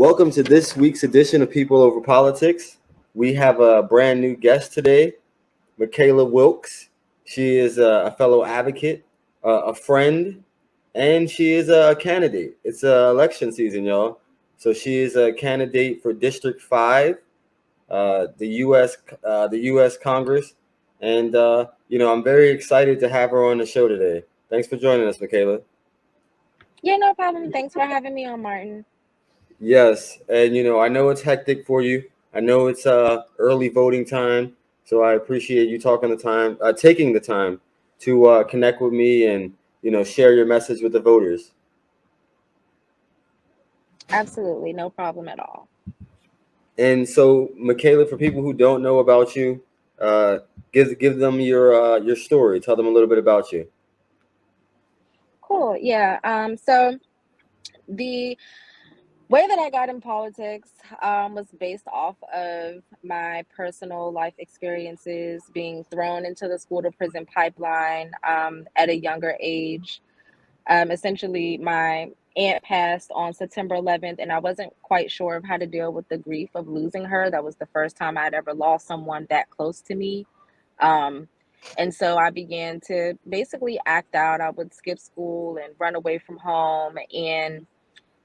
Welcome to this week's edition of People Over Politics. We have a brand new guest today, Michaela Wilkes. She is a fellow advocate, a friend, and she is a candidate. It's election season, y'all. So she is a candidate for District 5, the U.S. Congress. And, I'm very excited to have her on the show today. Thanks for joining us, Michaela. Yeah, no problem. Thanks for having me on, Martin. Yes, and I know it's hectic for you. I know it's early voting time, so I appreciate you taking the time to connect with me and share your message with the voters. Absolutely, no problem at all. And so, Michaela, for people who don't know about you, uh, give them your story. Tell them a little bit about you. Cool. Yeah. So the way that I got in politics was based off of my personal life experiences, being thrown into the school to prison pipeline at a younger age. Essentially, my aunt passed on September 11th, and I wasn't quite sure of how to deal with the grief of losing her. That was the first time I'd ever lost someone that close to me. Um, and so I began to basically act out. I would skip school and run away from home. And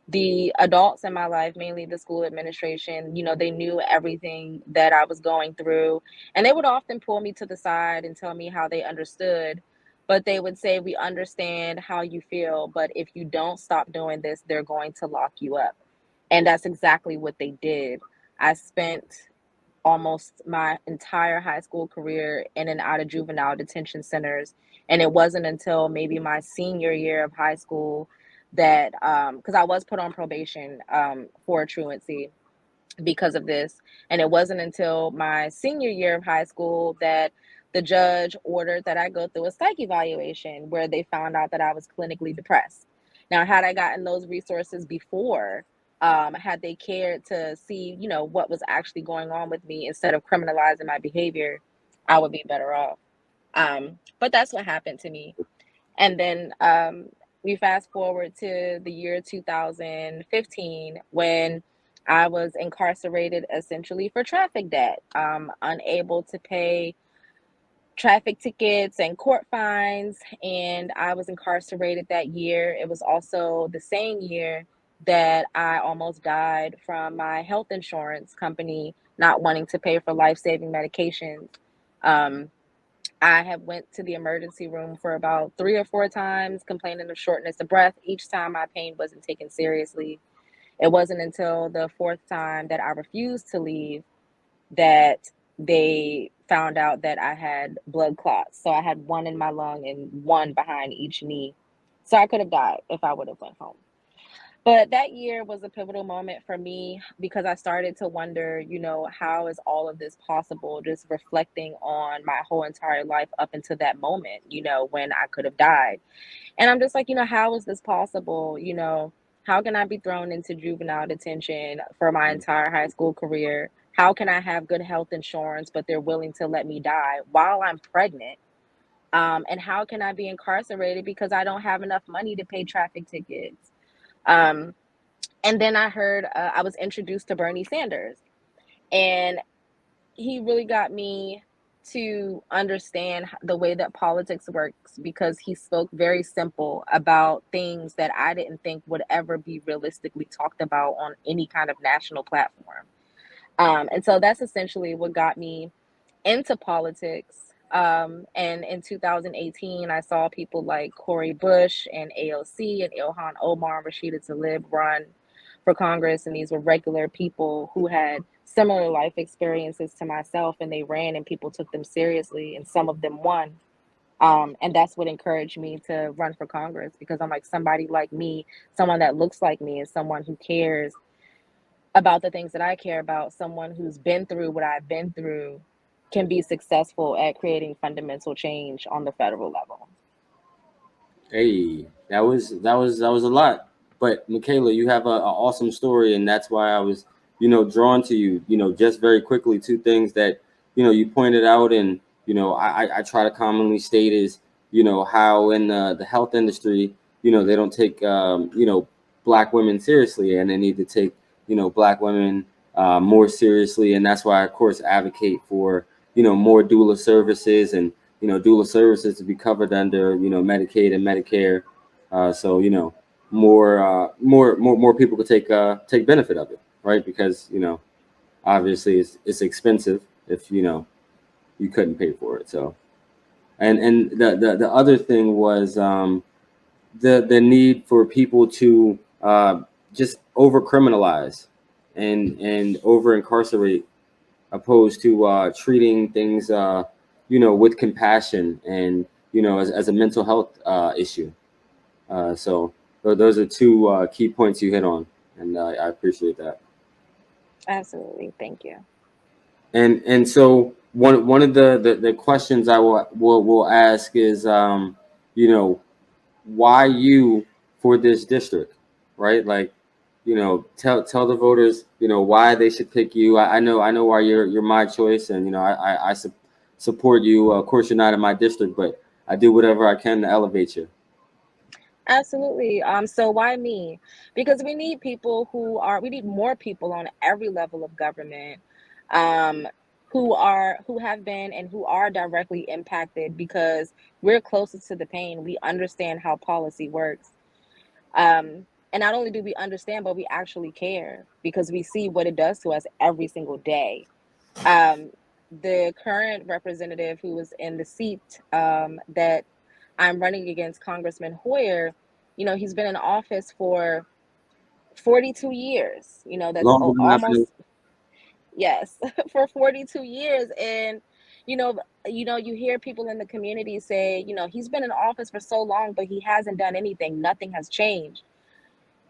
the adults in my life, mainly the school administration, they knew everything that I was going through. And they would often pull me to the side and tell me how they understood. But they would say, "We understand how you feel, but if you don't stop doing this, they're going to lock you up." And that's exactly what they did. I spent almost my entire high school career in and out of juvenile detention centers. And it wasn't until maybe my senior year of high school that, because I was put on probation for truancy because of this. And it wasn't until my senior year of high school that the judge ordered that I go through a psych evaluation where they found out that I was clinically depressed. Now, had I gotten those resources before, had they cared to see, what was actually going on with me instead of criminalizing my behavior, I would be better off. But that's what happened to me. And then we fast forward to the year 2015 when I was incarcerated essentially for traffic debt, unable to pay traffic tickets and court fines. And I was incarcerated that year. It was also the same year that I almost died from my health insurance company not wanting to pay for life-saving medications. Um, I have went to the emergency room for about 3 or 4 times, complaining of shortness of breath. Each time my pain wasn't taken seriously. It wasn't until the fourth time that I refused to leave that they found out that I had blood clots. So I had one in my lung and one behind each knee. So I could have died if I would have went home. But that year was a pivotal moment for me because I started to wonder, how is all of this possible? Just reflecting on my whole entire life up until that moment, when I could have died. And I'm just like, how is this possible? How can I be thrown into juvenile detention for my entire high school career? How can I have good health insurance, but they're willing to let me die while I'm pregnant? And how can I be incarcerated because I don't have enough money to pay traffic tickets? Um, and then I was introduced to Bernie Sanders, and he really got me to understand the way that politics works because he spoke very simple about things that I didn't think would ever be realistically talked about on any kind of national platform. And so that's essentially what got me into politics. And in 2018, I saw people like Cori Bush and AOC and Ilhan Omar and Rashida Tlaib run for Congress. And these were regular people who had similar life experiences to myself, and they ran and people took them seriously, and some of them won. And that's what encouraged me to run for Congress because I'm like, somebody like me, someone that looks like me, is someone who cares about the things that I care about, someone who's been through what I've been through can be successful at creating fundamental change on the federal level. Hey, that was a lot. But Michaela, you have a awesome story, and that's why I was, drawn to you. Just very quickly, two things that you pointed out, and I try to commonly state is how in the health industry, they don't take black women seriously, and they need to take Black women more seriously, and that's why I, of course, advocate for more doula services and doula services to be covered under Medicaid and Medicare, so more people could take benefit of it, right? Because obviously it's expensive if you couldn't pay for it. So and the other thing was the need for people to just over criminalize and over incarcerate, opposed to treating things with compassion and as a mental health issue. So those are two key points you hit on, and I appreciate that. Absolutely. Thank you. And so one of the questions I will ask is why you for this district, right? Like, tell the voters, why they should pick you. I know why you're my choice, and I support you. Of course, you're not in my district, but I do whatever I can to elevate you. Absolutely. So why me? Because we need we need more people on every level of government, um, who have been and who are directly impacted, because we're closest to the pain. We understand how policy works. And not only do we understand, but we actually care because we see what it does to us every single day. Um, the current representative who was in the seat, that I'm running against, Congressman Hoyer, he's been in office for 42 years. That's Longer than I've been. almost, yes, for 42 years. And you know, you hear people in the community say, he's been in office for so long, but he hasn't done anything. Nothing has changed.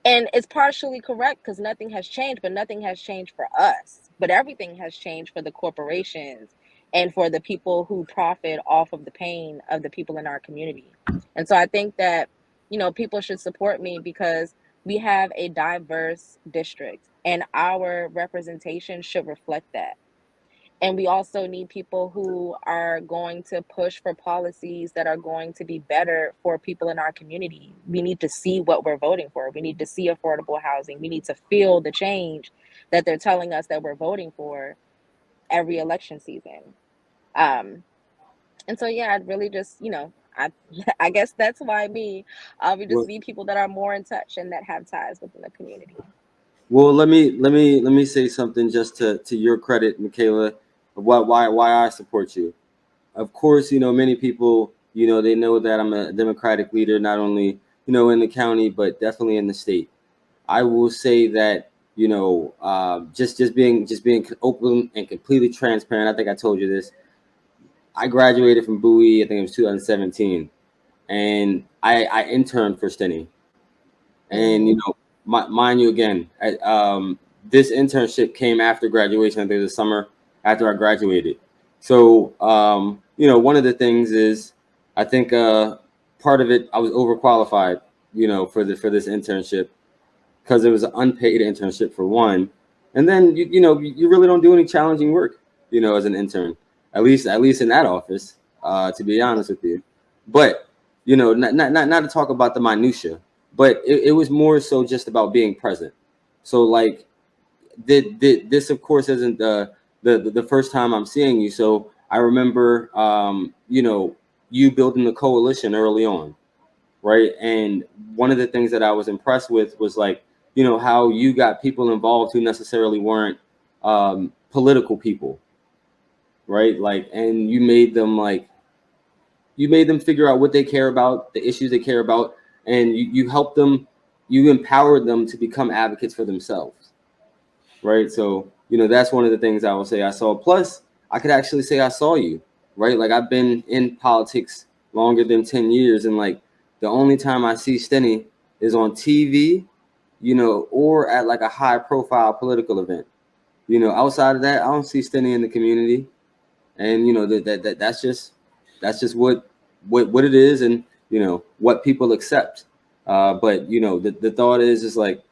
And it's partially correct, because nothing has changed, but nothing has changed for us. But everything has changed for the corporations and for the people who profit off of the pain of the people in our community. And so I think that, people should support me because we have a diverse district and our representation should reflect that. And we also need people who are going to push for policies that are going to be better for people in our community. We need to see what we're voting for. We need to see affordable housing. We need to feel the change that they're telling us that we're voting for every election season. Um, and so, yeah, I'd really just, I, I guess that's why me. We just Well, need people that are more in touch and that have ties within the community. well, let me say something just to your credit, Michaela, of why I support you. Of course, many people, they know that I'm a Democratic leader, not only, in the county, but definitely in the state. I will say that, just being open and completely transparent. I think I told you this. I graduated from Bowie, I think it was 2017, and I interned for Steny. And Mm-hmm. mind you, again, this internship came after graduation. I think the summer after I graduated. So one of the things is, I think part of it, I was overqualified, for this internship, because it was an unpaid internship for one, and then you really don't do any challenging work, as an intern, at least in that office, to be honest with you. But not to talk about the minutia, but it was more so just about being present. So, like, this of course isn't the first time I'm seeing you. So I remember you building the coalition early on, right? And one of the things that I was impressed with was, like, how you got people involved who necessarily weren't political people, right? Like, and you made them figure out what they care about, the issues they care about, and you helped them, you empowered them to become advocates for themselves, right? So that's one of the things I will say I saw. Plus, I could actually say I saw you, right? Like, I've been in politics longer than 10 years, and, like, the only time I see Steny is on TV, or at, like, a high profile political event. Outside of that, I don't see Steny in the community. And that's just what it is, and what people accept. But the thought is like,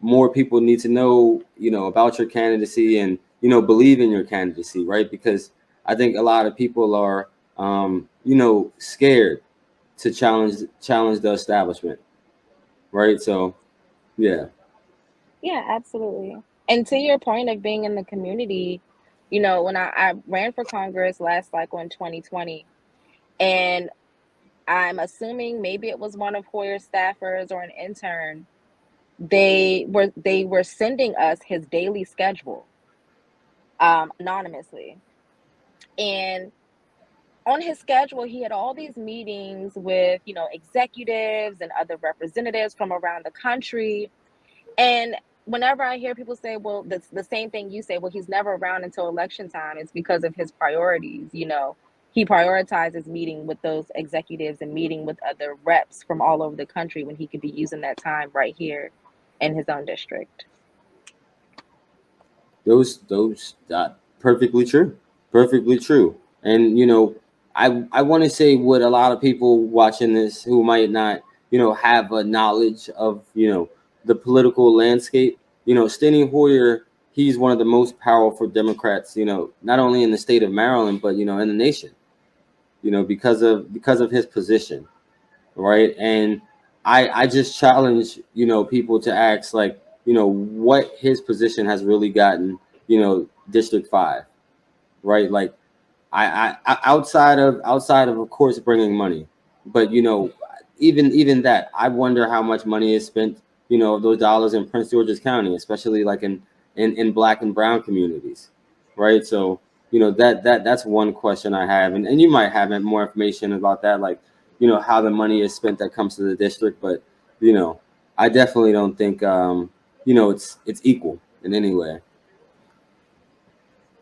more people need to know, about your candidacy, and believe in your candidacy, right? Because I think a lot of people are scared to challenge the establishment, right? So, yeah. Yeah, absolutely. And to your point of being in the community, when I ran for Congress last cycle in 2020, and I'm assuming maybe it was one of Hoyer's staffers or an intern, they were sending us his daily schedule anonymously. And on his schedule, he had all these meetings with, executives and other representatives from around the country. And whenever I hear people say, well, the same thing you say, well, he's never around until election time, it's because of his priorities. He prioritizes meeting with those executives and meeting with other reps from all over the country when he could be using that time right here in his own district. Those perfectly true, perfectly true. And I want to say what a lot of people watching this who might not have a knowledge of the political landscape. Steny Hoyer, he's one of the most powerful Democrats, not only in the state of Maryland but in the nation, because of his position, right? And I just challenge people to ask, like, what his position has really gotten District 5, right? Like, I outside of course bringing money, but even that, I wonder how much money is spent, of those dollars in Prince George's County, especially like in Black and brown communities, right? So that's one question I have, and you might have more information about that, like how the money is spent that comes to the district, but I definitely don't think it's equal in any way.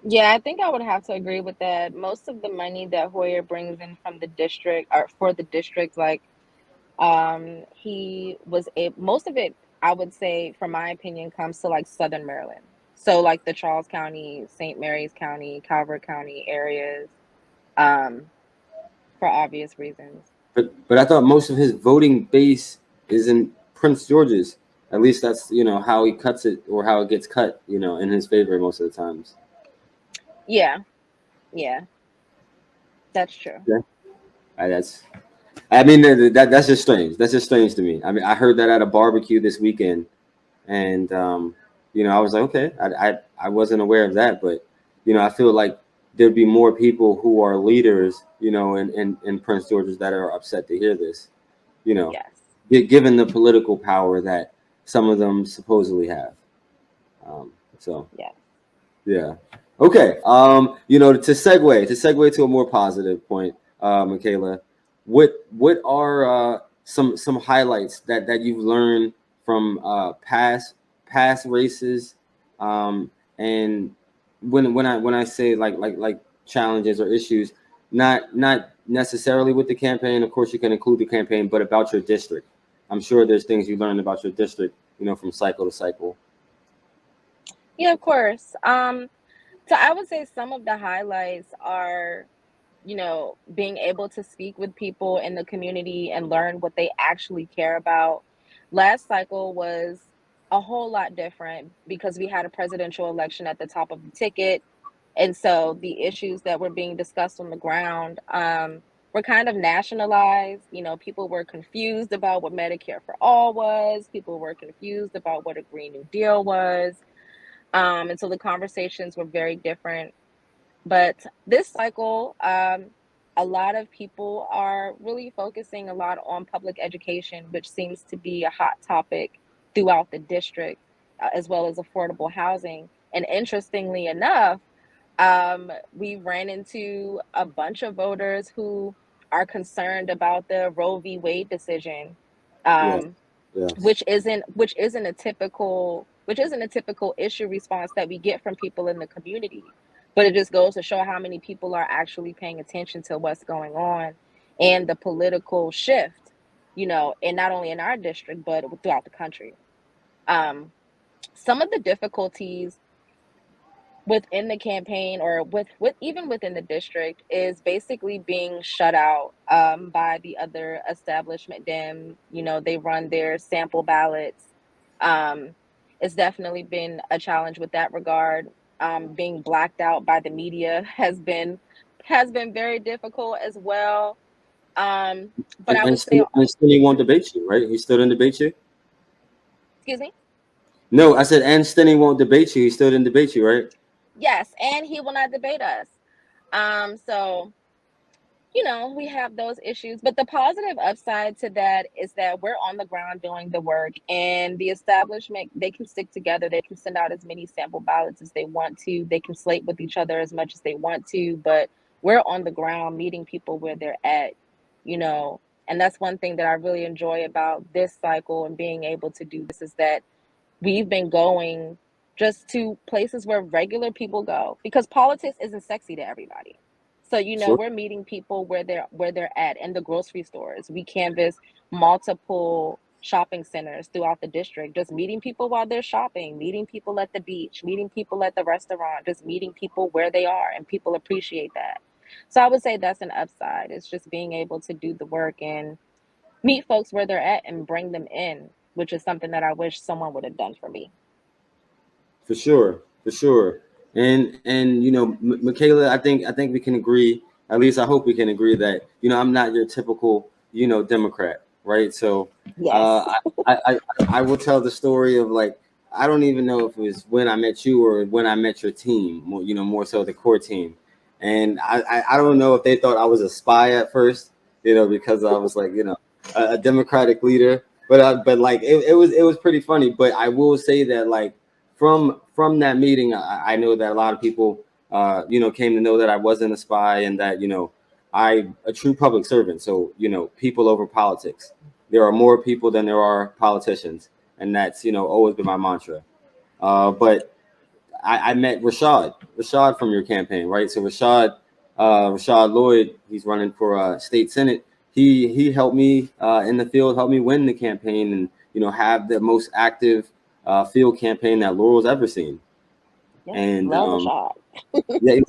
Yeah, I think I would have to agree with that. Most of the money that Hoyer brings in from the district or for the district, like he was a most of it, I would say, from my opinion, comes to like Southern Maryland. So like the Charles County, St. Mary's County, Calvert County areas, um, for obvious reasons. But I thought most of his voting base is in Prince George's. At least that's how he cuts it, or how it gets cut, in his favor most of the times. Yeah, yeah, that's true. Yeah, that's. I mean, that's just strange. That's just strange to me. I mean, I heard that at a barbecue this weekend, and I was like, okay, I wasn't aware of that, but I feel like there'd be more people who are leaders, in Prince George's, that are upset to hear this. You know, Yes, given the political power that some of them supposedly have. So yes. yeah. Okay. To segue to a more positive point, Michaela, what are some highlights that you've learned from past races, and when I say like challenges or issues, not necessarily with the campaign. Of course, you can include the campaign, but about your district. I'm sure there's things you learned about your district, from cycle to cycle. Yeah, of course. So I would say some of the highlights are, being able to speak with people in the community and learn what they actually care about. Last cycle was a whole lot different because we had a presidential election at the top of the ticket. And so the issues that were being discussed on the ground were kind of nationalized. People were confused about what Medicare for All was, people were confused about what a Green New Deal was. And so the conversations were very different. But this cycle, a lot of people are really focusing a lot on public education, which seems to be a hot topic throughout the district, as well as affordable housing. And interestingly enough, we ran into a bunch of voters who are concerned about the Roe v. Wade decision, Yes. um, Yes. which isn't a typical issue response that we get from people in the community. But it just goes to show how many people are actually paying attention to what's going on and the political shift, and not only in our district but throughout the country. Um, some of the difficulties within the campaign or with even within the district is basically being shut out by the other establishment Dems. They run their sample ballots. um, it's definitely been a challenge with that regard. Being blacked out by the media has been very difficult as well. But And I and would say, still, and still he won't debate you, right? He still didn't debate you. excuse me. No, I said, and Stinny won't debate you. He still didn't debate you, right? Yes, and he will not debate us. So we have those issues, but the positive upside to that is that we're on the ground doing the work, and the establishment, they can stick together. They can send out as many sample ballots as they want to. They can slate with each other as much as they want to, but we're on the ground meeting people where they're at, you know. And that's one thing that I really enjoy about this cycle and being able to do this is that we've been going just to places where regular people go because politics isn't sexy to everybody. So Sure. we're meeting people where they're at in the grocery stores. We canvass multiple shopping centers throughout the district, just meeting people while they're shopping, meeting people at the beach, meeting people at the restaurant, just meeting people where they are, and people appreciate that. So I would say that's an upside. It's just being able to do the work and meet folks where they're at and bring them in, which is something that I wish someone would have done for me. For sure, for sure. And Michaela, I think we can agree. At least I hope we can agree that I'm not your typical Democrat, right? So Yes. uh, I will tell the story of like I don't even know if it was when I met you or when I met your team, more so the core team. And I don't know if they thought I was a spy at first, because I was like a Democratic leader, but like it was pretty funny. But I will say that like from that meeting, I know that a lot of people, came to know that I wasn't a spy and that I a true public servant. So people over politics. There are more people than there are politicians, and that's always been my mantra. But I met Rashad from your campaign, right? So Rashad Lloyd, he's running for state senate. He helped me in the field, helped me win the campaign, and have the most active field campaign that Laurel's ever seen. Yeah. And Love Rashad. yeah,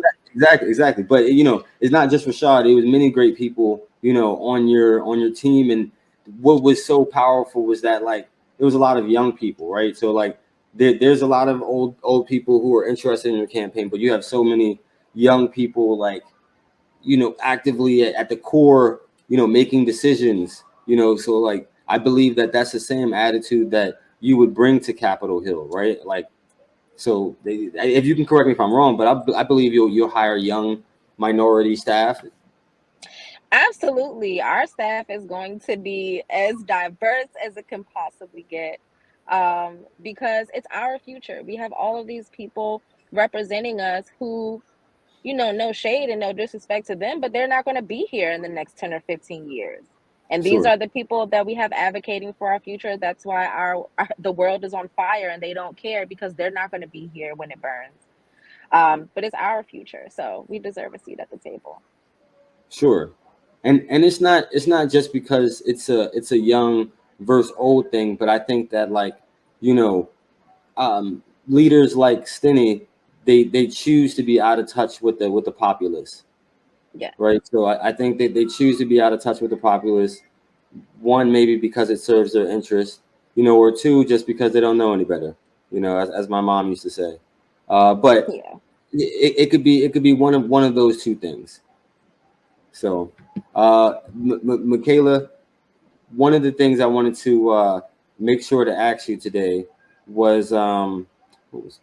exactly. But it's not just Rashad. It was many great people, on your team. And what was so powerful was that like there was a lot of young people, right? So like there's a lot of old people who are interested in your campaign, but you have so many young people like actively at the core, making decisions. So like I believe that that's the same attitude that you would bring to Capitol Hill, right? Like so if you can correct me if I'm wrong, but I believe you'll hire young minority staff. Absolutely. Our staff is going to be as diverse as it can possibly get, because it's our future. We have all of these people representing us who, no shade and no disrespect to them, but they're not going to be here in the next 10 or 15 years. And these Sure, are the people that we have advocating for our future. That's why the world is on fire and they don't care because they're not going to be here when it burns. But it's our future, so we deserve a seat at the table. sure. And it's not just because it's a young versus old thing, but I think that like you know leaders like Stinney, they choose to be out of touch with the populace, Yeah. right? So I think that they choose to be out of touch with the populace. One, maybe because it serves their interest, or two, just because they don't know any better, as my mom used to say. But Yeah. it could be one of those two things. So, Michaela, one of the things I wanted to make sure to ask you today was what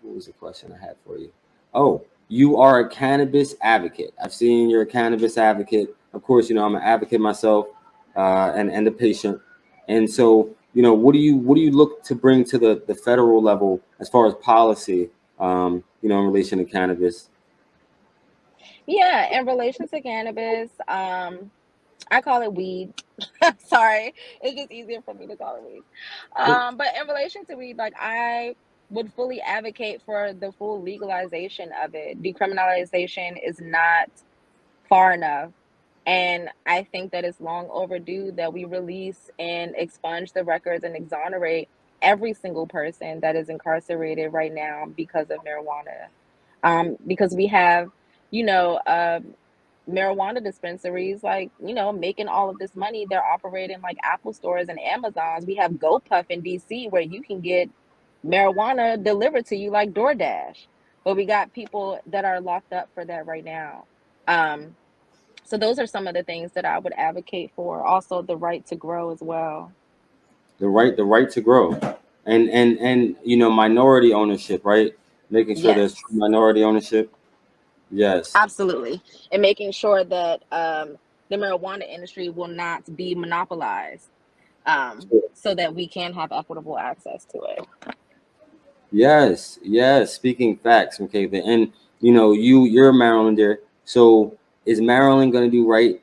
was the question I had for you? Oh, you are a cannabis advocate. I've seen you're a cannabis advocate. Of course, I'm an advocate myself, and a patient. And so, what do you look to bring to the federal level as far as policy, in relation to cannabis? Yeah, in relation to cannabis, I call it weed. Sorry, it's just easier for me to call it weed. But in relation to weed, like I would fully advocate for the full legalization of it. Decriminalization is not far enough. And I think that it's long overdue that we release and expunge the records and exonerate every single person that is incarcerated right now because of marijuana. Because we have, you know, marijuana dispensaries, like, making all of this money. They're operating like Apple stores and Amazons. We have GoPuff in DC where you can get marijuana delivered to you like DoorDash. But we got people that are locked up for that right now. Um, so those are some of the things that I would advocate for. Also, the right to grow as well. The right to grow. and minority ownership, right? Making sure there's Yes, minority ownership. Yes. absolutely. And making sure that the marijuana industry will not be monopolized, so that we can have equitable access to it. Yes, yes. Speaking facts, okay. And you're a Marylander. So is Maryland going to do right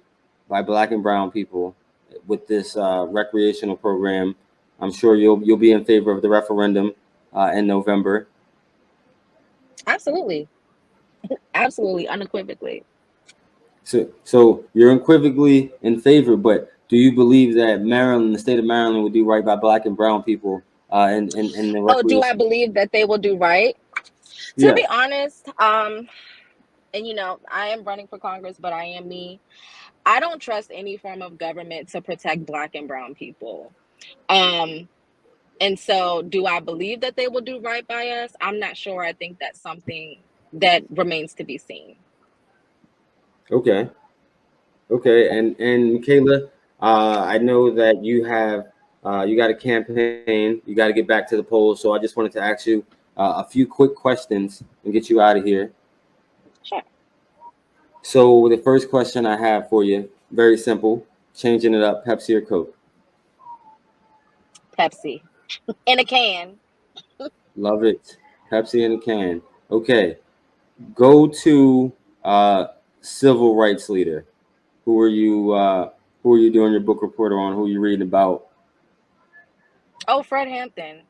by Black and brown people with this recreational program? I'm sure you'll be in favor of the referendum in November. Absolutely, absolutely, unequivocally. So you're unequivocally in favor, but do you believe that Maryland, the state of Maryland, will do right by Black and brown people in the Oh, do I recreation? believe that they will do right? To Yeah. be honest, and I am running for Congress, but I am me. I don't trust any form of government to protect Black and brown people. Um, and so, do I believe that they will do right by us? I'm not sure. I think that's something that remains to be seen. Okay. Okay, and Michaela, I know that you got a campaign. You got to get back to the polls. So I just wanted to ask you a few quick questions and get you out of here. Sure. So the first question I have for you, very simple, changing it up: Pepsi or Coke? Pepsi in a can. Love it. Pepsi in a can. Okay, go to uh, civil rights leader. Who are you? Who are you doing your book report on? Who are you reading about? Oh, Fred Hampton,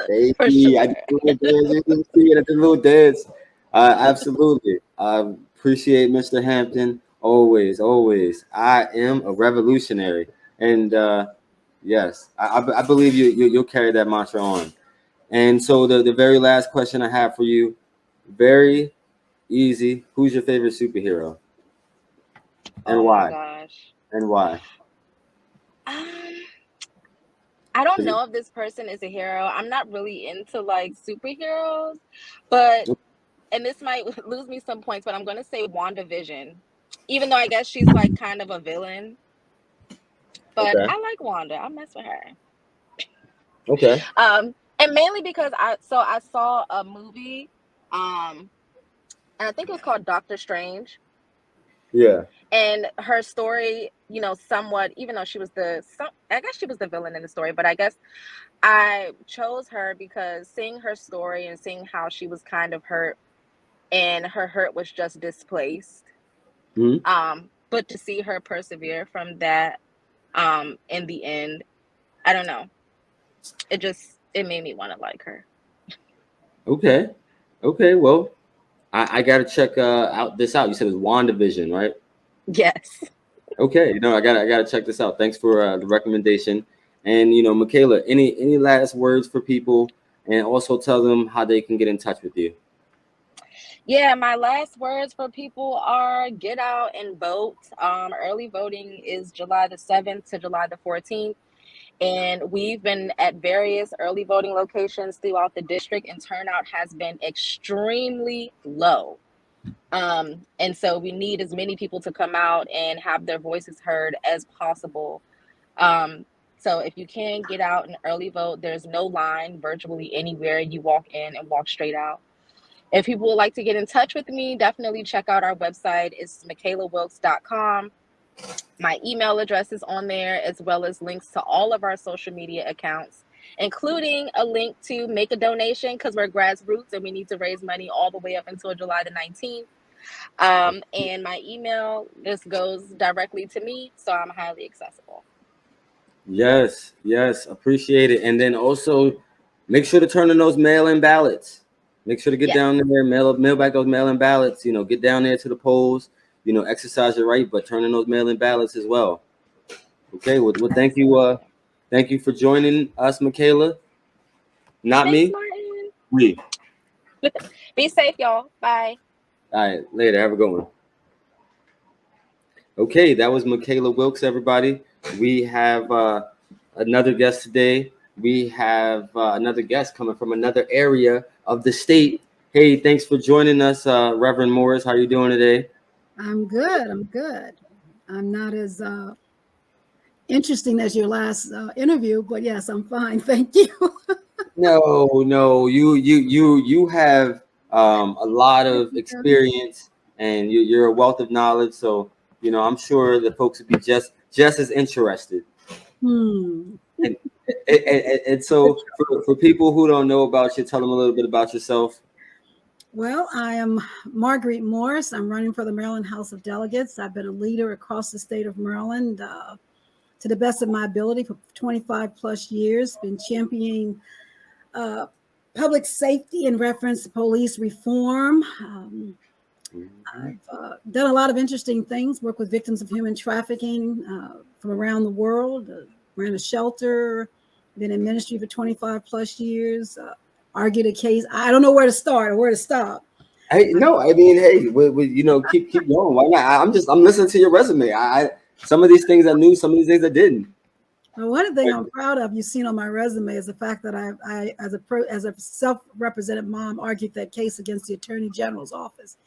Hey, for I did sure. a little dance. You didn't see it. I did a little dance. Absolutely. I appreciate Mr. Hampton. Always, always. I am a revolutionary. And yes, I believe you'll carry that mantra on. And so the very last question I have for you, very easy. Who's your favorite superhero and Oh my why? gosh. And why? Um, I don't 'Cause know if this person is a hero. I'm not really into like superheroes, but and this might lose me some points, but I'm gonna say WandaVision. Even though I guess she's like kind of a villain, but okay. I like Wanda. I mess with her. Okay. And mainly because I saw a movie, um, and I think it was called Doctor Strange, Yeah. and her story, somewhat, even though I guess she was the villain in the story, but I guess I chose her because seeing her story and seeing how she was kind of hurt and her hurt was just displaced. Hmm. But to see her persevere from that, in the end, I don't know. It made me want to like her. Okay. Okay. Well, I gotta check out this out. You said it was WandaVision, right? Yes. Okay, I gotta check this out. Thanks for the recommendation. And Michaela, any last words for people, and also tell them how they can get in touch with you. Yeah, my last words for people are get out and vote. Early voting is July the 7th to July the 14th. And we've been at various early voting locations throughout the district, and turnout has been extremely low. And so we need as many people to come out and have their voices heard as possible. Um, so if you can get out and early vote, there's no line virtually anywhere. You walk in and walk straight out. If people would like to get in touch with me, definitely check out our website. It's michaelawilkes.com. My email address is on there, as well as links to all of our social media accounts, including a link to make a donation because we're grassroots and we need to raise money all the way up until July the 19th. And my email just goes directly to me, so I'm highly accessible. Yes, yes, appreciate it. And then also make sure to turn in those mail-in ballots. Make sure to get Yes. down there, mail back those mail-in ballots. Get down there to the polls. Exercise your right, but turn in those mail-in ballots as well. Okay. Well, thank you. Absolutely. Thank you for joining us, Michaela. Not Thanks, me. Martin. We. Be safe, y'all. Bye. All right. Later. Have a good one. Okay, that was Michaela Wilkes, everybody. We have another guest today. We have another guest coming from another area of the state. Hey, thanks for joining us, Reverend Morris. How are you doing today? I'm good. I'm good. I'm not as interesting as your last interview, but yes, I'm fine. Thank you. No, you have a lot of experience, and you're a wealth of knowledge. So I'm sure the folks would be just as interested. Hmm. And, and so for people who don't know about you, tell them a little bit about yourself. Well, I am Marguerite Morris. I'm running for the Maryland House of Delegates. I've been a leader across the state of Maryland to the best of my ability for 25 plus years, been championing public safety in reference to police reform. I've done a lot of interesting things, work with victims of human trafficking from around the world, ran a shelter, been in ministry for 25 plus years, argued a case. I don't know where to start or where to stop. Hey, no, I mean, hey, keep going. Why not? I'm listening to your resume. Some of these things I knew, some of these things I didn't. Well, one thing I'm proud of, you've seen on my resume, is the fact that I as a self-represented mom, argued that case against the Attorney General's office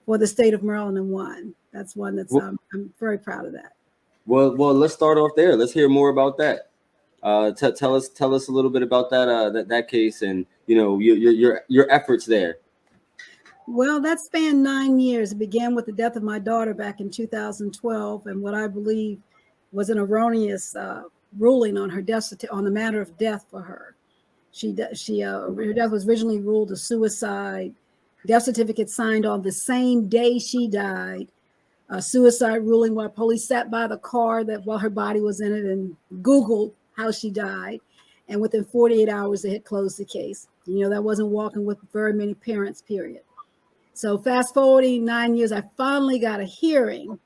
for the state of Maryland and won. That's one that's I'm very proud of that. Well, let's start off there. Let's hear more about that. Tell us a little bit about that case and your efforts there. Well, that spanned 9 years. It began with the death of my daughter back in 2012, and what I believe was an erroneous ruling on her death on the matter of death for her. Her death was originally ruled a suicide. Death certificate signed on the same day she died. A suicide ruling while police sat by the car while her body was in it and Googled how she died. And within 48 hours, they had closed the case. That wasn't walking with very many parents, period. So fast forwarding 9 years, I finally got a hearing.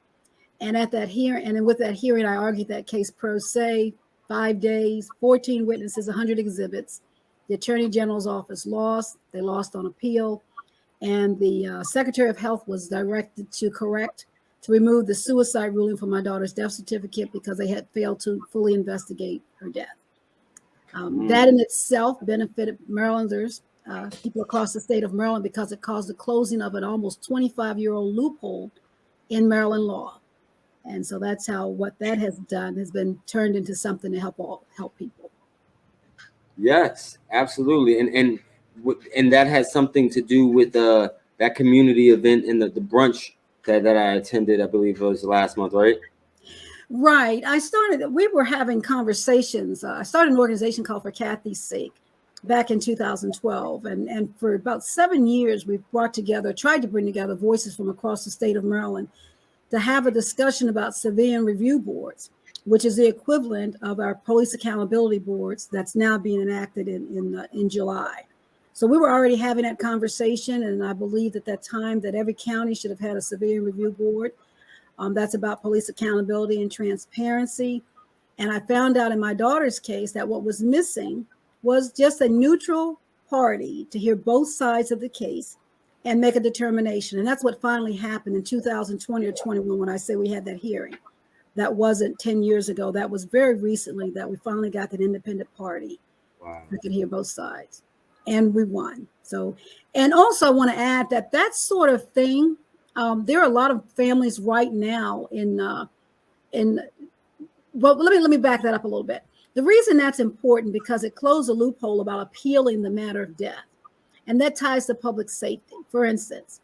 And at that hearing, and with that hearing, I argued that case pro se, 5 days, 14 witnesses, 100 exhibits. The Attorney General's office lost. They lost on appeal. And the Secretary of Health was directed to remove the suicide ruling from my daughter's death certificate because they had failed to fully investigate her death. That in itself benefited Marylanders, people across the state of Maryland, because it caused the closing of an almost 25-year-old loophole in Maryland law. And so that's how what that has done has been turned into something to help people. Yes, absolutely. And that has something to do with that community event and the brunch that I attended. I believe it was last month, right? Right. We were having conversations. I started an organization called For Kathy's Sake back in 2012. And for about 7 years, we've tried to bring together voices from across the state of Maryland to have a discussion about civilian review boards, which is the equivalent of our police accountability boards that's now being enacted in July. So we were already having that conversation, and I believed at that time that every county should have had a civilian review board. That's about police accountability and transparency. And I found out in my daughter's case that what was missing was just a neutral party to hear both sides of the case and make a determination. And that's what finally happened in 2020 or 21 when I say we had that hearing. That wasn't 10 years ago. That was very recently that we finally got that independent party. Wow. That could hear both sides. And we won. So, and also I want to add that sort of thing, there are a lot of families right now well, let me back that up a little bit. The reason that's important because it closed a loophole about appealing the matter of death. And that ties to public safety. For instance,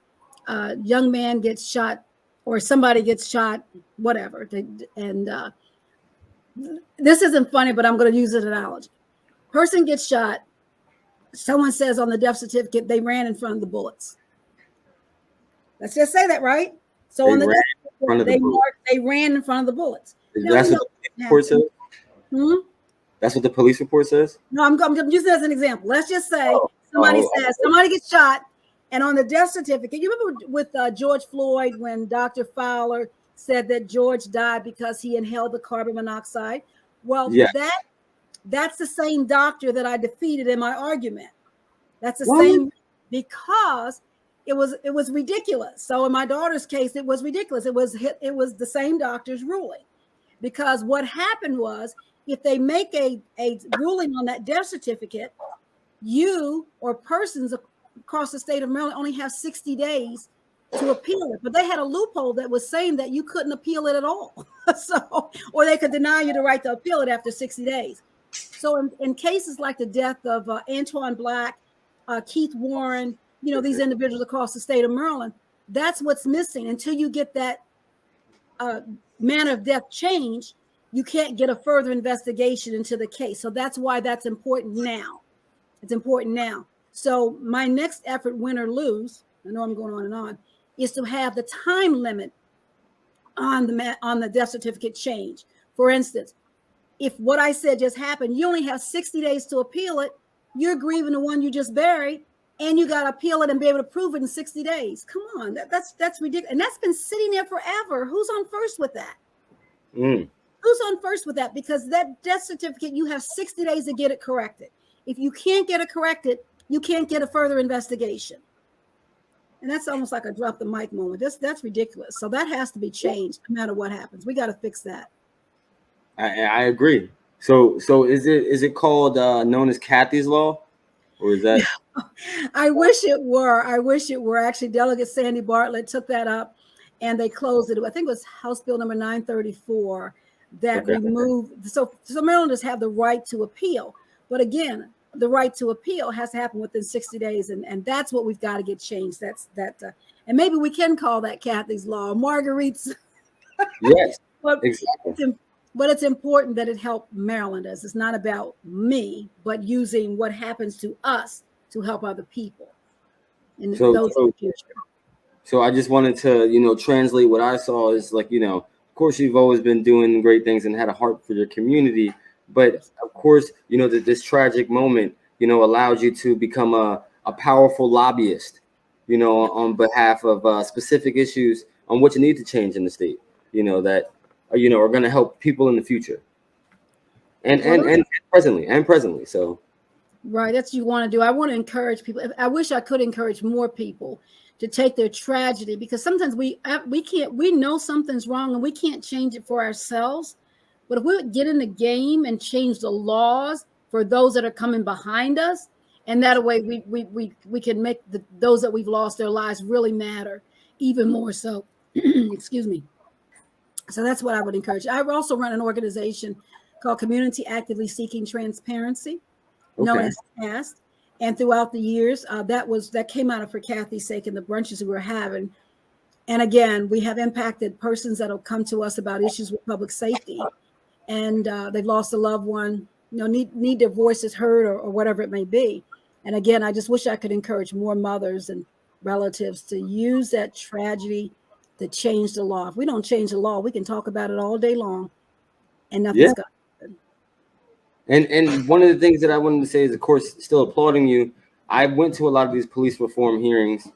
a young man gets shot or somebody gets shot, whatever. And this isn't funny, but I'm going to use an analogy. Person gets shot. Someone says on the death certificate, they ran in front of the bullets. Let's just say that, right? So on the death certificate, they ran in front of the bullets. That's what the police report says? That's what the police report says? No, I'm using it as an example. Let's just say somebody gets shot, and on the death certificate, you remember with George Floyd when Dr. Fowler said that George died because he inhaled the carbon monoxide? Well, yeah. That's the same doctor that I defeated in my argument. That's the same, because it was ridiculous. So in my daughter's case, it was ridiculous. It was the same doctor's ruling, because what happened was, if they make a ruling on that death certificate, you or persons across the state of Maryland only have 60 days to appeal it, but they had a loophole that was saying that you couldn't appeal it at all. So, or they could deny you the right to appeal it after 60 days. So in cases like the death of Antoine Black, Keith Warren, you know, these individuals across the state of Maryland, that's what's missing. Until you get that manner of death changed, you can't get a further investigation into the case. So that's why that's important now. It's important now. So my next effort, win or lose, I know I'm going on and on, is to have the time limit on the death certificate change. For instance, if what I said just happened, you only have 60 days to appeal it. You're grieving the one you just buried, and you got to appeal it and be able to prove it in 60 days. Come on, that's ridiculous. And that's been sitting there forever. Who's on first with that? Who's on first with that? Because that death certificate, you have 60 days to get it corrected. If you can't get it corrected, you can't get a further investigation. And that's almost like a drop the mic moment. That's ridiculous. So that has to be changed no matter what happens. We got to fix that. I agree. So is it called known as Kathy's Law, or is that? I wish it were. Actually, Delegate Sandy Bartlett took that up, and they closed it. I think it was House Bill number 934 that removed. So Marylanders have the right to appeal, but again, the right to appeal has to happen within 60 days, and that's what we've got to get changed. And maybe we can call that Kathy's Law, Marguerite's. Yes, exactly. But it's important that it help Marylanders. It's not about me, but using what happens to us to help other people in the future. So I just wanted to, translate what I saw is like, of course, you've always been doing great things and had a heart for your community. But of course, that this tragic moment, allowed you to become a powerful lobbyist, on behalf of specific issues on what you need to change in the state, that are going to help people in the future and presently. So. Right. That's what you want to do. I want to encourage people. I wish I could encourage more people to take their tragedy, because sometimes we know something's wrong and we can't change it for ourselves. But if we would get in the game and change the laws for those that are coming behind us, and that way we can make those that we've lost their lives really matter even more so. Excuse me. So that's what I would encourage. I also run an organization called Community Actively Seeking Transparency, known as CAST. And throughout the years, that came out of For Kathy's Sake and the brunches we were having. And again, we have impacted persons that'll come to us about issues with public safety, and they've lost a loved one, need their voices heard or whatever it may be. And again, I just wish I could encourage more mothers and relatives to use that tragedy to change the law. If we don't change the law, we can talk about it all day long and nothing's going to happen. And one of the things that I wanted to say is, of course, still applauding you. I went to a lot of these police reform hearings,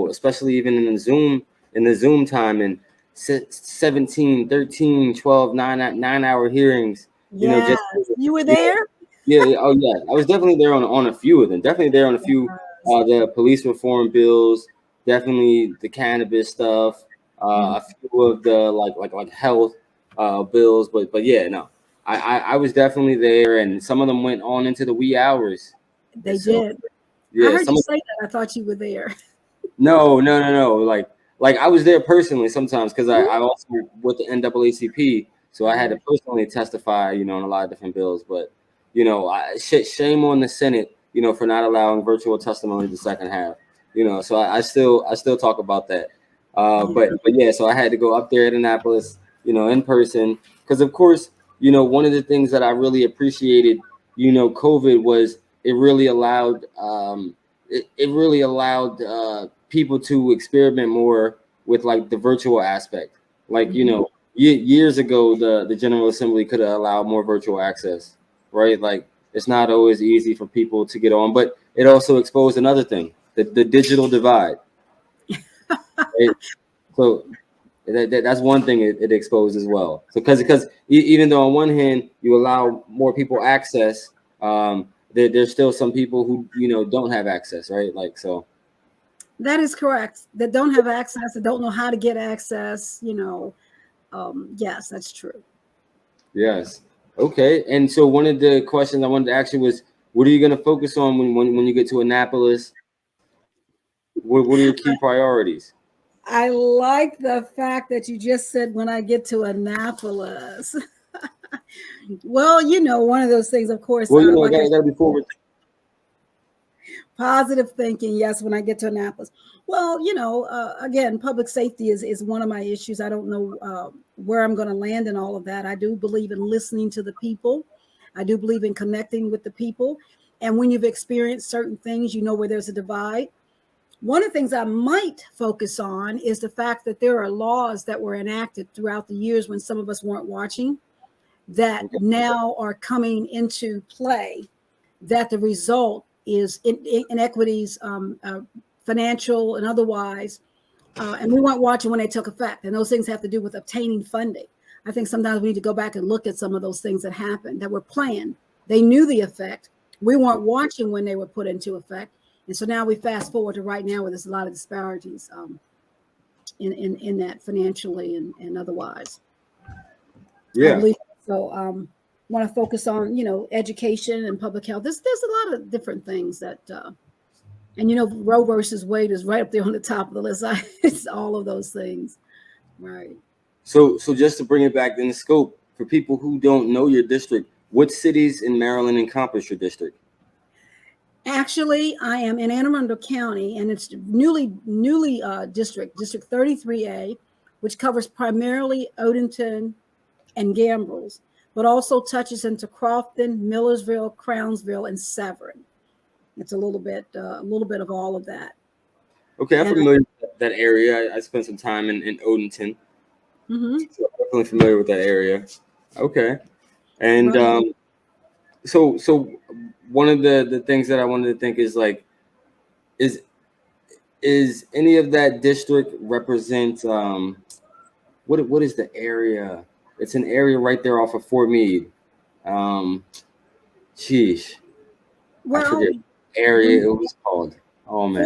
especially even in the Zoom time, and 17, 13, 12, 9-hour hearings. Yeah, you were there? Yeah. Oh, yeah. I was definitely there on a few of them. Definitely there on a few the police reform bills. Definitely the cannabis stuff. A few of the like health bills. But yeah, no. I was definitely there, and some of them went on into the wee hours. They did. Yeah, I heard you say that. I thought you were there. No. Like I was there personally sometimes, because I also with the NAACP, so I had to personally testify, on a lot of different bills. But shame on the Senate, for not allowing virtual testimony the second half. So I still talk about that. But yeah, so I had to go up there at Annapolis, in person, because of course, one of the things that I really appreciated, COVID was it really allowed people to experiment more with like the virtual aspect. Like, years ago, the General Assembly could have allowed more virtual access, right? Like, it's not always easy for people to get on, but it also exposed another thing, the digital divide. Right? So that's one thing it exposed as well. So because even though on one hand you allow more people access, there's still some people who don't have access, right? Like, so. That is correct. That don't have access, that don't know how to get access. Yes, that's true. Yes. Okay. And so one of the questions I wanted to ask you was, what are you going to focus on when you get to Annapolis? What are your key priorities? I like the fact that you just said when I get to Annapolis. Well, one of those things, of course, Well, like I gotta be forward. positive thinking. Yes, when I get to Annapolis. Well, again, public safety is one of my issues. I don't know where I'm going to land in all of that. I do believe in listening to the people. I do believe in connecting with the people. And when you've experienced certain things, you know where there's a divide. One of the things I might focus on is the fact that there are laws that were enacted throughout the years when some of us weren't watching that now are coming into play, that the result is inequities, financial and otherwise, and we weren't watching when they took effect. And those things have to do with obtaining funding. I think sometimes we need to go back and look at some of those things that happened that were planned. They knew the effect. We weren't watching when they were put into effect. And so now we fast forward to right now where there's a lot of disparities in that financially and otherwise. Yeah. I believe so. Want to focus on, education and public health. There's a lot of different things that, and Roe versus Wade is right up there on the top of the list. It's all of those things, right? So just to bring it back in the scope for people who don't know your district, what cities in Maryland encompass your district? Actually, I am in Anne Arundel County, and it's newly District 33A, which covers primarily Odenton and Gambrills, but also touches into Crofton, Millersville, Crownsville, and Severn. It's a little bit of all of that. Okay, I'm familiar with that area. I spent some time in Odenton. Mm-hmm. So I'm definitely familiar with that area. Okay, and Right. So one of the things that I wanted to think is like, is any of that district represent what is the area? It's an area right there off of Fort Meade. Sheesh. I Well, forget what area it was called. Oh man.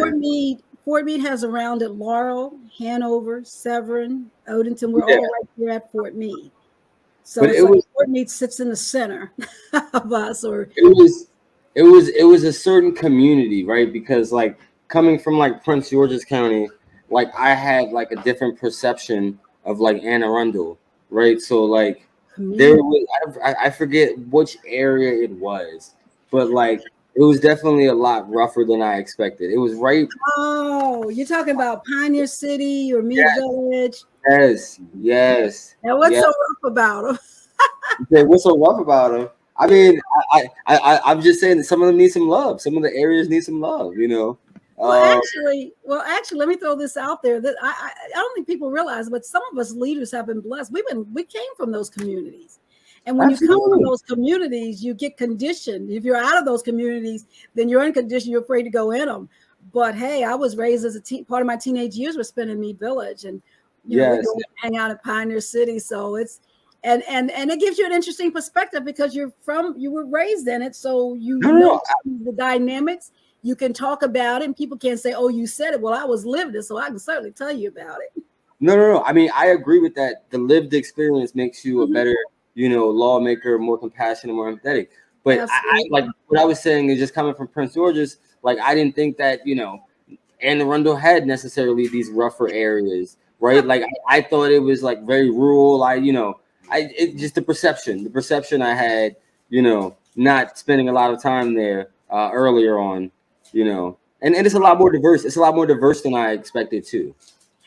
Fort Meade has around it Laurel, Hanover, Severn, Odenton. We're Yeah. all right there at Fort Meade. So But it's it like was Fort Meade sits in the center of us, or it was a certain community, right? Because like coming from like Prince George's County, like I had like a different perception of like Anne Arundel, right? So like there community. was I forget which area it was, but like it was definitely a lot rougher than I expected. It was right. Oh, you're talking about Pioneer City or Meade Village. Yes. Now, what's so rough about them? Okay, what's so rough about them? I mean, I'm just saying that some of them need some love. Some of the areas need some love, Well, actually, let me throw this out there that I don't think people realize, but some of us leaders have been blessed. We came from those communities, and when you come from those communities, you get conditioned. If you're out of those communities, then you're unconditioned. You're afraid to go in them. But hey, I was raised as part of my teenage years was spent in Meade Village, and we go hang out at Pioneer City. So it's and it gives you an interesting perspective because you were raised in it, so know the dynamics. You can talk about it, and people can't say, "Oh, you said it." Well, I was lived it, so I can certainly tell you about it. No. I mean, I agree with that. The lived experience makes you a better, lawmaker, more compassionate, more empathetic. But I like what I was saying is just coming from Prince George's. Like, I didn't think that Anne Arundel had necessarily these rougher areas, right? Like, I thought it was like very rural. Just the perception I had, not spending a lot of time there earlier on. And it's a lot more diverse. It's a lot more diverse than I expected too.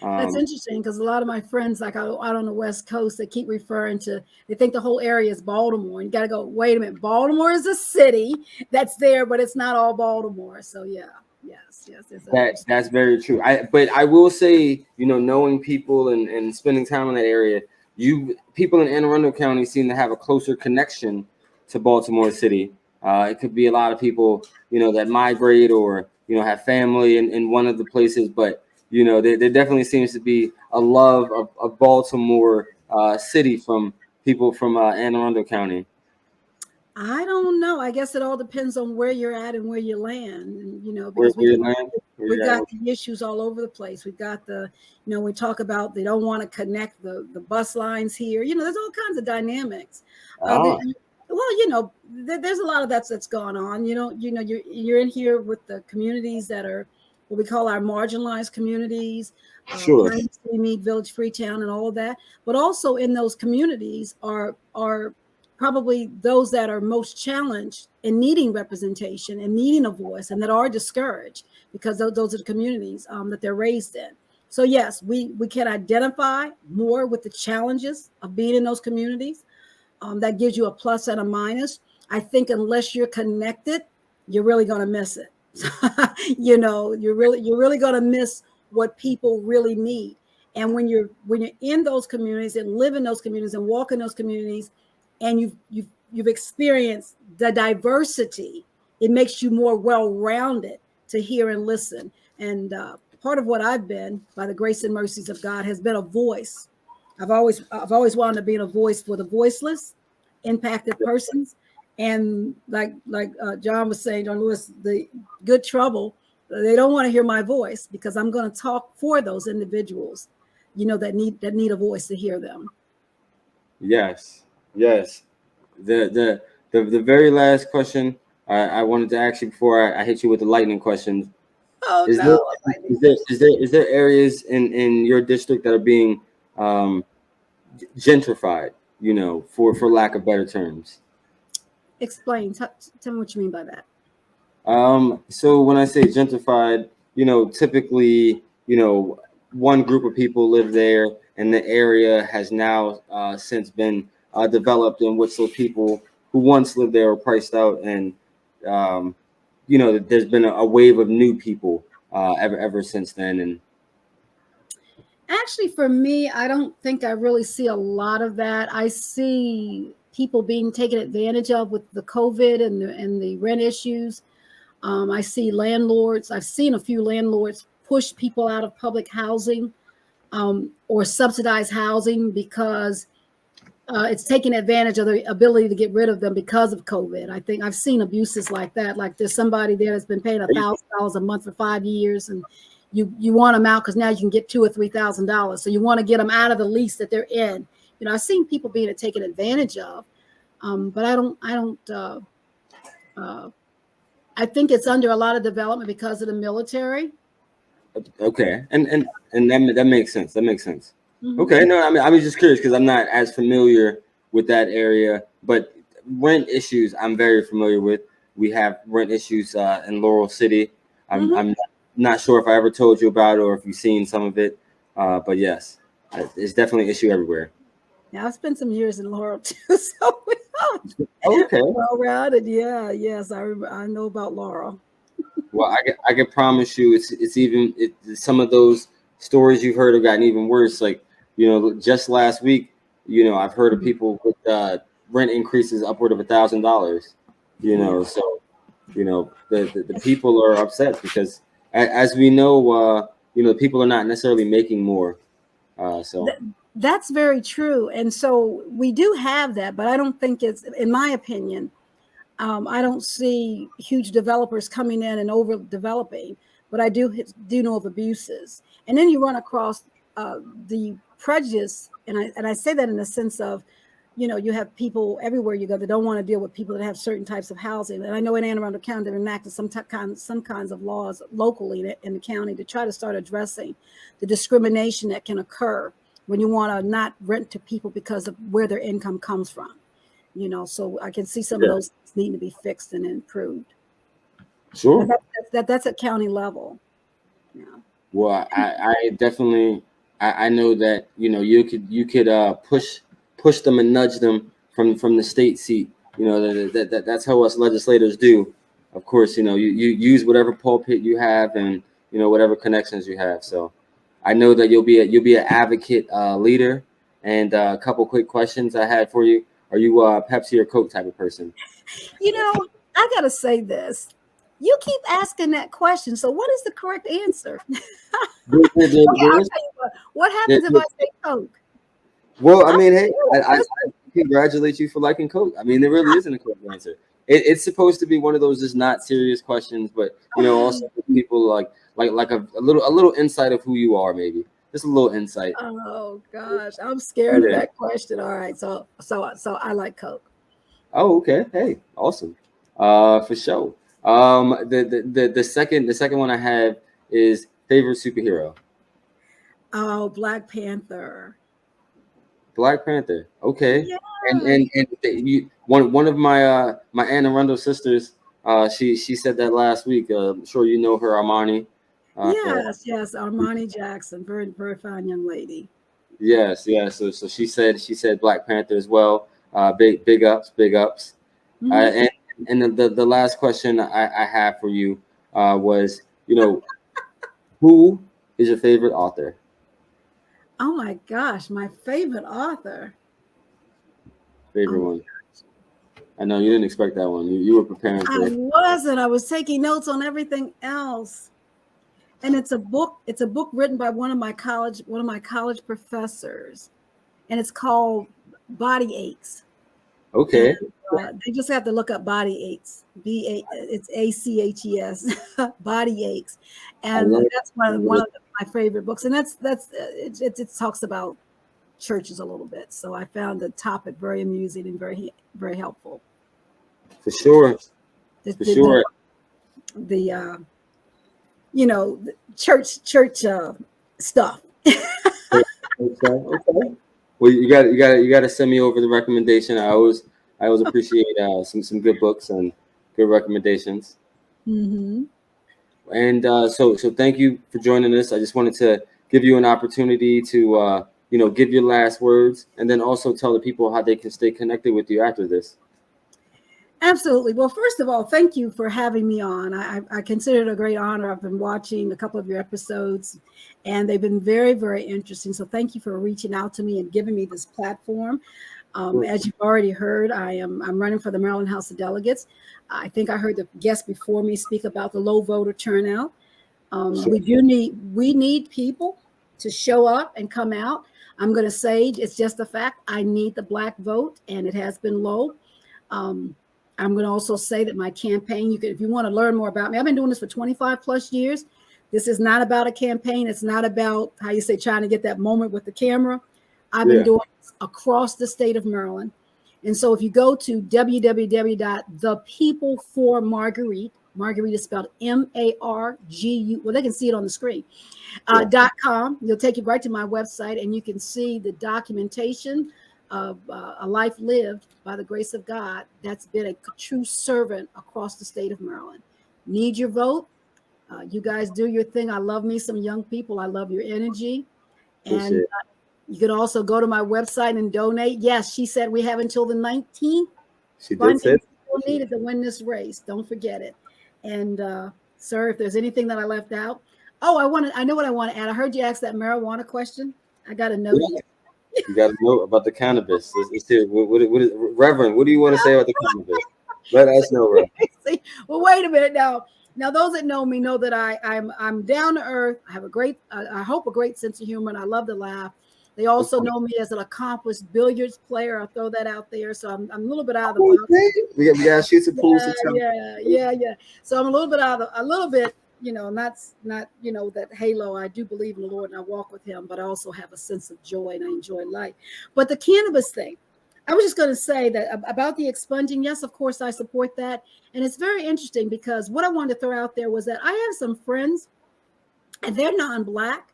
That's interesting because a lot of my friends, like out on the West Coast, they keep referring to. They think the whole area is Baltimore. And you got to go. Wait a minute, Baltimore is a city that's there, but it's not all Baltimore. So yeah, yes. That's very true. But I will say, knowing people and spending time in that area, people in Anne Arundel County seem to have a closer connection to Baltimore City. It could be a lot of people, that migrate or, have family in one of the places. But, there definitely seems to be a love of Baltimore City from people from Anne Arundel County. I don't know. I guess it all depends on where you're at and where you land, Because we've got the issues all over the place. We've got we talk about they don't want to connect the bus lines here. There's all kinds of dynamics. There's a lot of that's gone on. You're in here with the communities that are what we call our marginalized communities, Sure. Pine City, Mead Village, Freetown, and all of that. But also in those communities are probably those that are most challenged in needing representation and needing a voice, and that are discouraged because those are the communities that they're raised in. So yes, we can identify more with the challenges of being in those communities. That gives you a plus and a minus. I think unless you're connected, you're really going to miss it. You're really going to miss what people really need. And when you're in those communities and live in those communities and walk in those communities, and you've experienced the diversity, it makes you more well-rounded to hear and listen. And part of what I've been, by the grace and mercies of God, has been a voice. I've always wanted to be a voice for the voiceless, impacted persons. And like John was saying, John Lewis, the good trouble, they don't want to hear my voice because I'm going to talk for those individuals, that need a voice to hear them. Yes. The very last question I wanted to ask you before I hit you with the lightning questions. Oh, is no. Is there areas in your district that are being gentrified, for lack of better terms? Explain. Tell me what you mean by that. So when I say gentrified, typically, one group of people live there, and the area has now since been developed, in which those people who once lived there are priced out, and there's been a wave of new people ever since then. And actually, for me, I don't think I really see a lot of that. I see people being taken advantage of with the COVID and the rent issues. I see landlords. I've seen a few landlords push people out of public housing or subsidized housing because it's taking advantage of the ability to get rid of them because of COVID. I think I've seen abuses like that. Like there's somebody there that's been paying $1,000 a month for 5 years, and you want them out because now you can get $2,000 or $3,000. So you want to get them out of the lease that they're in. I've seen people being taken advantage of, but I think it's under a lot of development because of the military. Okay, and that makes sense. Mm-hmm. Okay, no, I was just curious because I'm not as familiar with that area, but rent issues I'm very familiar with. We have rent issues in Laurel City. I'm not sure if I ever told you about it or if you've seen some of it, but yes, it's definitely an issue everywhere. Yeah, I've spent some years in Laurel too, so okay. Well-rounded, yeah, yes, I know about Laurel. Well, I can promise you, it's some of those stories you've heard have gotten even worse. Like, just last week, I've heard of people with rent increases upward of $1,000. So the people are upset because, as we know, people are not necessarily making more. So. That's very true. And so we do have that, but I don't think it's, in my opinion, I don't see huge developers coming in and overdeveloping, but I do know of abuses. And then you run across the prejudice, and I say that in the sense of, you have people everywhere you go that don't want to deal with people that have certain types of housing. And I know in Anne Arundel County they've enacted some kinds of laws locally in the county to try to start addressing the discrimination that can occur when you want to not rent to people because of where their income comes from. So I can see some of those things need to be fixed and improved. Sure. That's at county level. Yeah. Well, I definitely, I know that, you could push them and nudge them from the state seat. That's how us legislators do. Of course, you use whatever pulpit you have and, whatever connections you have. So I know that you'll be an advocate leader. And a couple quick questions I had for you. Are you a Pepsi or Coke type of person? I got to say this. You keep asking that question. So what is the correct answer? What happens if I say Coke? Well, I mean, hey, I congratulate you for liking Coke. I mean, there really isn't a correct answer. It's supposed to be one of those just not serious questions, but, also people like a little insight of who you are, maybe. Just a little insight. Oh gosh, I'm scared of that question. All right, so I like Coke. Oh, okay. Hey, awesome. For sure. The second one I have is favorite superhero. Oh, Black Panther. Black Panther. Okay. Yeah. One of my my Anne Arundel sisters, she said that last week. I'm sure you know her, Armani. Yes, Armani Jackson, very, very fine young lady. Yes. So she said Black Panther as well. Big ups. Mhm. And the last question I have for you was, who is your favorite author? Oh my gosh, my favorite author. Favorite Oh, one. I know you didn't expect that one. You were preparing I for. wasn't. I was taking notes on everything else. And it's a book written by one of my college professors. And it's called Body Aches. And Okay. they just have to look up Body Aches. It's ACHES. Body Aches. I And love that's one of my favorite books. And it talks about churches a little bit. So I found the topic very amusing and very, very helpful. for sure. For sure. The church stuff. Okay. Well, you got to send me over the recommendation. I always appreciate some good books and good recommendations. Mm-hmm. And so thank you for joining us. I just wanted to give you an opportunity to give your last words, and then also tell the people how they can stay connected with you after this. Absolutely. Well, first of all, thank you for having me on. I consider it a great honor. I've been watching a couple of your episodes, and they've been very, very interesting. So thank you for reaching out to me and giving me this platform. As you've already heard, I'm running for the Maryland House of Delegates. I think I heard the guest before me speak about the low voter turnout. Sure. We need people to show up and come out. I'm going to say it's just a fact. I need the Black vote, and it has been low. I'm going to also say that my campaign, if you want to learn more about me, I've been doing this for 25 plus years. This is not about a campaign. It's not about, how you say, trying to get that moment with the camera. I've been doing this across the state of Maryland. And so if you go to www.thepeopleformarguerite, Marguerite is spelled M-A-R-G-U, well, they can see it on the screen, .com, you'll take you right to my website, and you can see the documentation of a life lived by the grace of God that's been a true servant across the state of Maryland. Need your vote. You guys do your thing. I love me some young people. I love your energy. And you can also go to my website and donate. Yes, she said we have until the 19th. She did say needed to win this race. Don't forget it. And sir, if there's anything that I left out, I know what I want to add. I heard you ask that marijuana question. I got a note here. You got to know about the cannabis. Let's hear Reverend, what do you want to say about the cannabis? Let us know, Reverend. Well, wait a minute now. Now, those that know me know that I'm down to earth. I have I hope a great sense of humor, and I love to laugh. They also know me as an accomplished billiards player. I'll throw that out there. So I'm a little bit out of the box. We got to shoot some pools. Yeah. So I'm a little bit not that halo. I do believe in the Lord and I walk with him, but I also have a sense of joy and I enjoy life. But the cannabis thing, I was just going to say that about the expunging. Yes, of course, I support that. And it's very interesting because what I wanted to throw out there was that I have some friends and they're non-Black,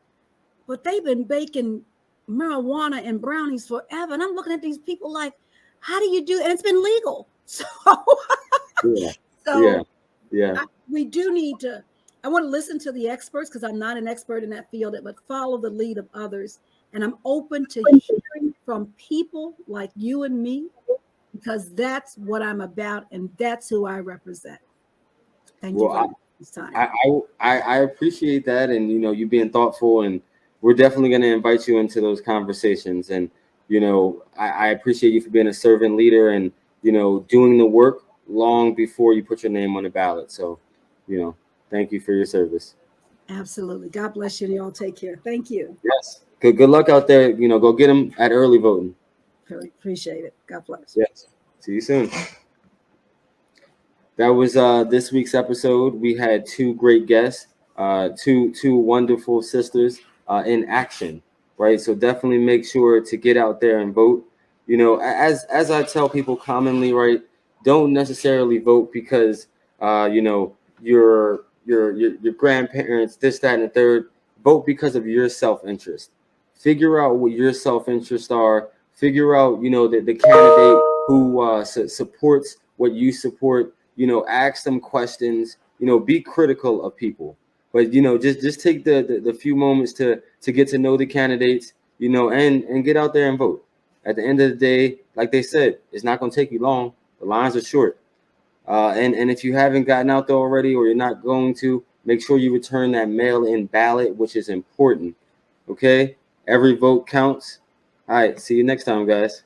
but they've been baking marijuana and brownies forever. And I'm looking at these people like, how do you do it? And it's been legal. We do need to, I want to listen to the experts because I'm not an expert in that field, but follow the lead of others. And I'm open to hearing from people like you and me, because that's what I'm about and that's who I represent. Thank you for this time. I appreciate that, and you being thoughtful, and we're definitely going to invite you into those conversations. And I appreciate you for being a servant leader and doing the work long before you put your name on the ballot. So thank you for your service. Absolutely. God bless you, and y'all take care. Thank you. Yes. Good luck out there. Go get them at early voting. Really appreciate it. God bless. Yes. See you soon. That was this week's episode. We had two great guests, two wonderful sisters in action, right? So definitely make sure to get out there and vote. As I tell people commonly, right? Don't necessarily vote because you're your grandparents, this, that, and the third. Vote because of your self-interest. Figure out what your self-interests are. Figure out, the candidate who supports what you support. Ask them questions. Be critical of people. But just take the few moments to get to know the candidates. And get out there and vote. At the end of the day, like they said, it's not going to take you long. The lines are short. And if you haven't gotten out there already, or you're not going to, make sure you return that mail-in ballot, which is important. Okay? Every vote counts. All right. See you next time, guys.